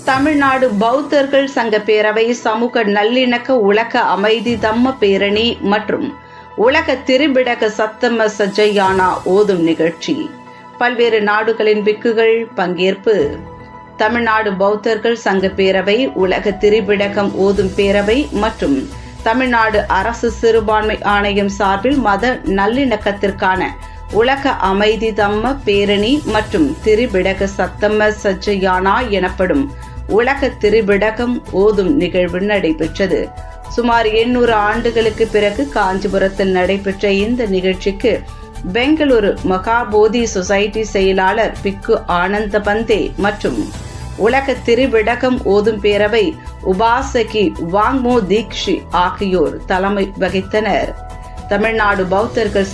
தமிழ்நாடு பௌத்தர்கள் சங்க பேரவை சமூக நல்லிணக்க உலக அமைதி தம்ம பேரணி மற்றும் உலக திரிபிடக சத்தம சஜ்ஜயானா ஓதும் நிகழ்ச்சி. பல்வேறு நாடுகளின் பிக்குகள் பங்கேற்பு. தமிழ்நாடு பௌத்தர்கள் சங்க பேரவை, உலக திரிபிடகம் ஓதும் பேரவை மற்றும் தமிழ்நாடு அரசு சிறுபான்மை ஆணையம் சார்பில் மத நல்லிணக்கத்திற்கான உலக அமைதி தம்ம பேரணி மற்றும் திரிபிடக சத்தம சஜ்ஜயானா எனப்படும் உலக திரிபிடகம் ஓதும் நிகழ்வு நடைபெற்றது. சுமார் 800 ஆண்டுகளுக்கு பிறகு காஞ்சிபுரத்தில் நடைபெற்ற இந்த நிகழ்ச்சிக்கு பெங்களூரு மகாபோதி சொசைட்டி செயலாளர் பிக்கு ஆனந்த பந்தே மற்றும் உலக திரிபிடகம் ஓதும் பேரவை உபாசகி வாங்மோ தீக்ஷி ஆகியோர் தலைமை வகித்தனர். தமிழ்நாடு பௌத்தர்கள்